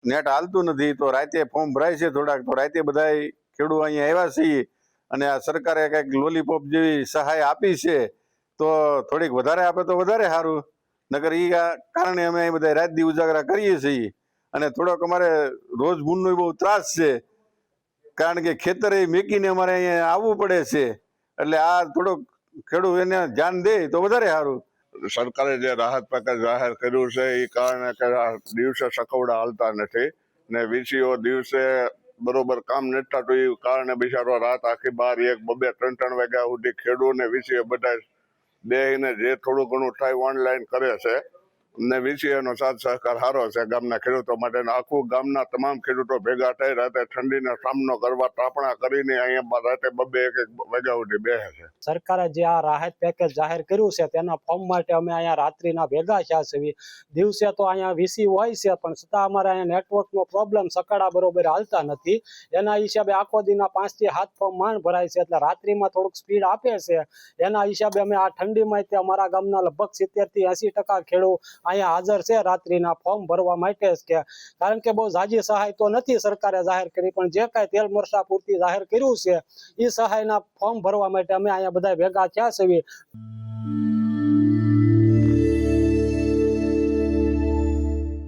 Net હાલતું નથી તો રાતે ફોર્મ ભરાય છે થોડાક, તો રાતે બધા ખેડૂત અહીંયા આવ્યા છીએ અને આ સરકારે કંઈક લોલીપોપ જેવી સહાય આપી છે તો થોડીક વધારે આપે તો વધારે સારું, નકર એ કારણે અમે બધા રાત દી ઉજાગરા કરીએ છીએ અને થોડોક અમારે રોજ મૂનનો બહુ ત્રાસ છે, કારણ કે ખેતર એ મેકીને અમારે અહીંયા આવવું પડે છે, એટલે આ થોડોક ખેડૂત એને ધ્યાન દે તો વધારે સારું. સરકારે જે રાહત પેકેજ જાહેર કર્યું છે એ કારણે કે દિવસે સકવડા હાલતા નથી ને વીસીઓ દિવસે બરોબર કામ નથી થતું, એ કારણે બિચારો રાત આખી 12, 1, 2, 3 વાગ્યા સુધી ખેડૂતને વીસીઓ બધા બેહીને જે થોડું ઘણું થાય ઓનલાઈન કરે છે ને વીસીઓનો સાથ સહકાર સારો છે ગામના ખેડૂતો માટે. આખું ગામના તમામ ખેડૂતો ભેગા થઈ રાતે ઠંડીનો સામનો કરવા તાપણા કરીને અહીંયા રાતે 2, 1 વાગ્યા સુધી બેસે છે. સરકારે જે આ રાહત પેકેજ જાહેર કર્યું છે તેના ફોર્મ માટે અમે અહીંયા રાત્રિના ભેગા થયા છીએ. દિવસે તો અહીંયા વીસી હોય છે પણ છતાં અમારે અહીંયા નેટવર્કનો પ્રોબ્લેમ, સકાડા બરોબર હાલતા નથી. એના હિસાબે આખો દીના 5 થી 7 ફોર્મ માંડ ભરાય છે, એટલે રાત્રિમાં થોડુંક સ્પીડ આપે છે. એના હિસાબે અમે આ ઠંડીમાં અમારા ગામના લગભગ 70 થી 80% ખેડૂત અહીંયા હાજર છે રાત્રિના ફોર્મ ભરવા માટે જ, કે કારણ કે બહુ ઝાઝી સહાય તો નથી સરકારે જાહેર કરી, પણ જે કાંઈ તેલ મરચા પૂરતી જાહેર કર્યું છે એ સહાયના ફોર્મ ભરવા માટે અમે અહીંયા બધા ભેગા થયા છીએ.